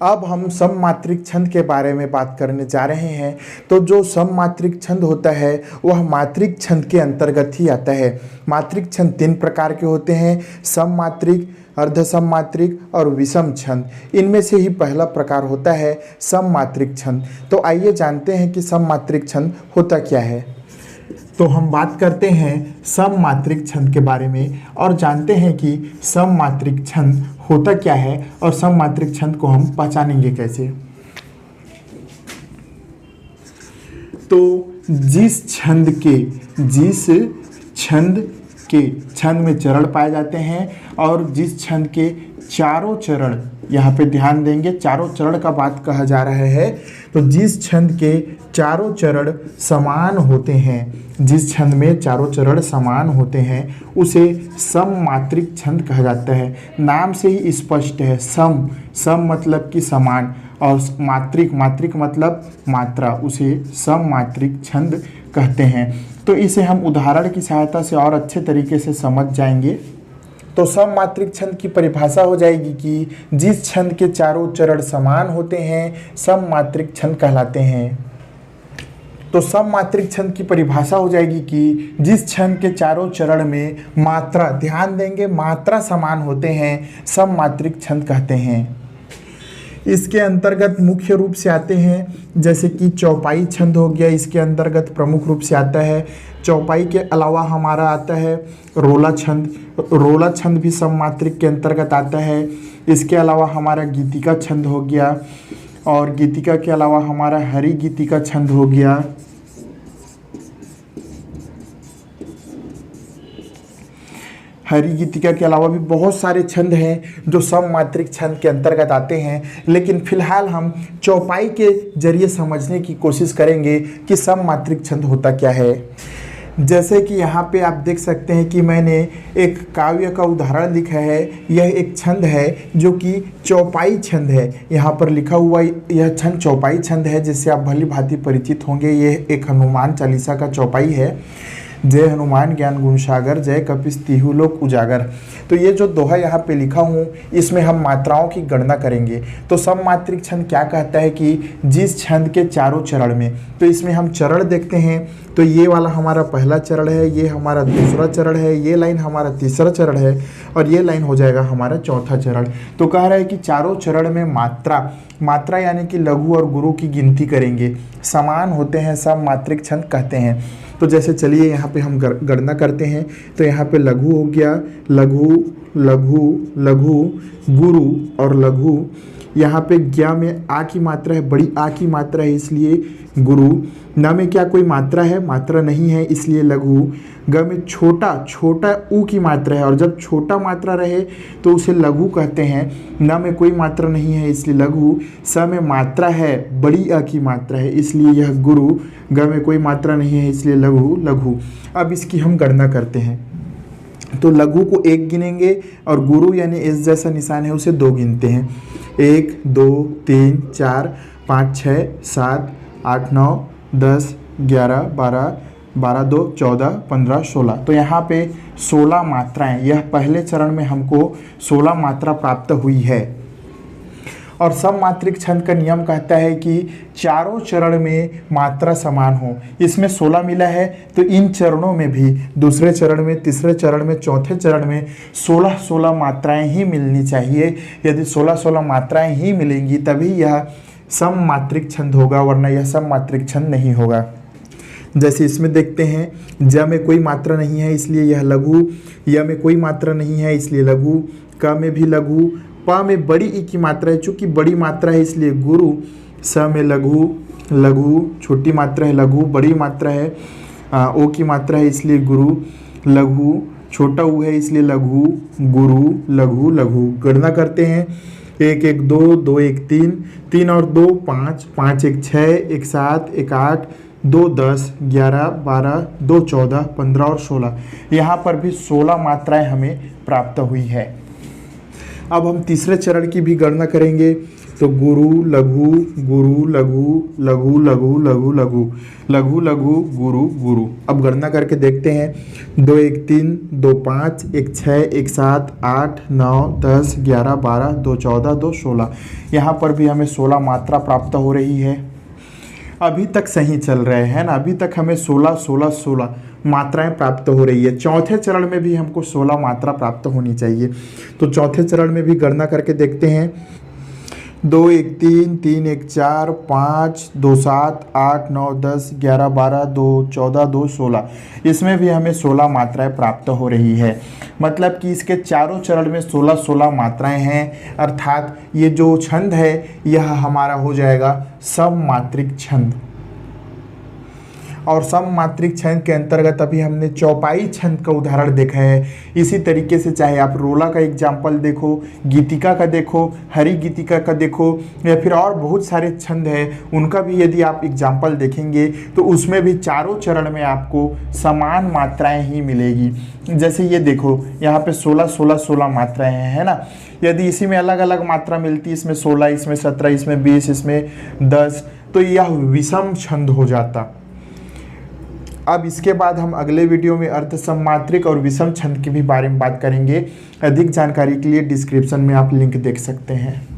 अब हम सममात्रिक छंद के बारे में बात करने जा रहे हैं। तो जो सममात्रिक छंद होता है वह मात्रिक छंद के अंतर्गत ही आता है। मात्रिक छंद 3 प्रकार के होते हैं, सममात्रिक, अर्ध सममात्रिक और विषम छंद। इनमें से ही पहला प्रकार होता है सममात्रिक छंद। तो आइए जानते हैं कि सममात्रिक छंद होता क्या है। तो हम बात करते हैं सममात्रिक छंद के बारे में और जानते हैं कि सममात्रिक छंद होता क्या है और सममात्रिक छंद को हम पहचानेंगे कैसे। तो जिस छंद में चरण पाए जाते हैं और जिस छंद के चारों चरण, यहाँ पे ध्यान देंगे चारों चरण का बात कहा जा रहा है, तो जिस छंद के चारों चरण समान होते हैं, जिस छंद में चारों चरण समान होते हैं उसे सममात्रिक छंद कहा जाता है। नाम से ही स्पष्ट है, सम मतलब कि समान और मात्रिक मतलब मात्रा, उसे सममात्रिक छंद कहते हैं। तो इसे हम उदाहरण की सहायता से और अच्छे तरीके से समझ जाएंगे। तो सममात्रिक छंद की परिभाषा हो जाएगी कि जिस छंद के चारों चरण समान होते हैं सममात्रिक छंद कहलाते हैं। तो सममात्रिक छंद की परिभाषा हो जाएगी कि जिस छंद के चारों चरण में मात्रा, ध्यान देंगे मात्रा समान होते हैं, सममात्रिक छंद कहते हैं। इसके अंतर्गत मुख्य रूप से आते हैं जैसे कि चौपाई छंद हो गया, इसके अंतर्गत प्रमुख रूप से आता है। चौपाई के अलावा हमारा आता है रोला छंद, रोला छंद भी सममात्रिक के अंतर्गत आता है। इसके अलावा हमारा गीतिका छंद हो गया और गीतिका के अलावा हमारा हरि गीतिका छंद हो गया। हरि गीतिका के अलावा भी बहुत सारे छंद हैं जो सममात्रिक छंद के अंतर्गत आते हैं, लेकिन फिलहाल हम चौपाई के जरिए समझने की कोशिश करेंगे कि सममात्रिक छंद होता क्या है। जैसे कि यहाँ पे आप देख सकते हैं कि मैंने एक काव्य का उदाहरण लिखा है। यह एक छंद है जो कि चौपाई छंद है। यहाँ पर लिखा हुआ यह छंद चौपाई छंद है जिससे आप भली भांति परिचित होंगे। यह एक हनुमान चालीसा का चौपाई है। जय हनुमान ज्ञान गुण सागर, जय कपीस तिहु लोक उजागर। तो ये जो दोहा यहाँ पे लिखा हूँ इसमें हम मात्राओं की गणना करेंगे। तो सममात्रिक छंद क्या कहता है कि जिस छंद के चारों चरण में, तो इसमें हम चरण देखते हैं। तो ये वाला हमारा पहला चरण है, ये हमारा दूसरा चरण है, ये लाइन हमारा तीसरा चरण है और ये लाइन हो जाएगा हमारा चौथा चरण। तो कह रहा है कि चारों चरण में मात्रा यानी कि लघु और गुरु की गिनती करेंगे, समान होते हैं, सममात्रिक छंद कहते हैं। तो जैसे चलिए यहाँ पे हम गणना करते हैं। तो यहाँ पे लघु हो गया, लघु लघु लघु, गुरु और लघु। यहाँ पे ज्ञा में आ की मात्रा है, बड़ी आ की मात्रा है इसलिए गुरु। न में क्या कोई मात्रा है, मात्रा नहीं है इसलिए लघु। ग में छोटा ऊ की मात्रा है और जब छोटा मात्रा रहे तो उसे लघु कहते हैं। न में कोई मात्रा नहीं है इसलिए लघु। स में मात्रा है, बड़ी अ की मात्रा है इसलिए यह गुरु। ग में कोई मात्रा नहीं है इसलिए लघु। अब इसकी हम गणना करते हैं। तो लघु को 1 गिनेंगे और गुरु यानी एस जैसा निशान है उसे 2 गिनते हैं। 1 2 3 4 5 6 7 8 9 10 11 12 12 2 14 15 16। तो यहाँ पे 16 मात्राएं, यह पहले चरण में हमको 16 मात्रा प्राप्त हुई है। और सममात्रिक छंद का नियम कहता है कि चारों चरण में मात्रा समान हो। इसमें 16 मिला है तो इन चरणों में भी, दूसरे चरण में, तीसरे चरण में, चौथे चरण में 16 मात्राएं ही मिलनी चाहिए। यदि 16 मात्राएं ही मिलेंगी तभी यह सममात्रिक छंद होगा, वरना यह सममात्रिक छंद नहीं होगा। जैसे इसमें देखते हैं, ज में कोई मात्रा नहीं है इसलिए यह लघु, य में कोई मात्रा नहीं है इसलिए लघु, क में भी लघु, प में बड़ी ई की मात्रा है, चूंकि बड़ी मात्रा है इसलिए गुरु। स में लघु, छोटी मात्रा है लघु, बड़ी मात्रा है ओ की मात्रा है इसलिए गुरु। लघु, छोटा ऊ है इसलिए लघु, गुरु, लघु। गणना करते हैं। 1 1 2 2 1 3, 3 और 2 5, 5 1 6, 1 7, 1 8, 2 10, 11 12, 2 14, 15 और 16। यहाँ पर भी 16 मात्राएं हमें प्राप्त हुई है। अब हम तीसरे चरण की भी गणना करेंगे। तो गुरु लघु गुरु लघु लघु लघु लघु लघु लघु लघु गुरु गुरु। अब गणना करके देखते हैं। 2 1 3 2 5 1 6 1 7 8 9 10 11 12 2 14 2 16। यहाँ पर भी हमें 16 मात्रा प्राप्त हो रही है। अभी तक सही चल रहे हैं ना, अभी तक हमें 16 16 16 मात्राएं प्राप्त हो रही है। चौथे चरण में भी हमको 16 मात्रा प्राप्त होनी चाहिए। तो चौथे चरण में भी गणना करके देखते हैं। 2 1 3 3 1 4 5 2 7 8 9 10 11 12 2 14 2 16। इसमें भी हमें 16 मात्राएं प्राप्त हो रही है। मतलब कि इसके चारों चरण में 16 16 मात्राएं हैं, अर्थात ये जो छंद है यह हमारा हो जाएगा सममात्रिक छंद। और सममात्रिक छंद के अंतर्गत अभी हमने चौपाई छंद का उदाहरण देखा है। इसी तरीके से चाहे आप रोला का एग्जाम्पल देखो, गीतिका का देखो, हरि गीतिका का देखो, या फिर और बहुत सारे छंद हैं, उनका भी यदि आप एग्जाम्पल देखेंगे तो उसमें भी चारों चरण में आपको समान मात्राएं ही मिलेगी। जैसे ये देखो, यहाँ पे 16 16 16 मात्राएं हैं, है ना। यदि इसी में अलग अलग मात्रा मिलती, इसमें 16, इसमें 17, इसमें 20, इसमें 10, तो यह विषम छंद हो जाता। अब इसके बाद हम अगले वीडियो में अर्ध सममात्रिक और विषम छंद के भी बारे में बात करेंगे। अधिक जानकारी के लिए डिस्क्रिप्शन में आप लिंक देख सकते हैं।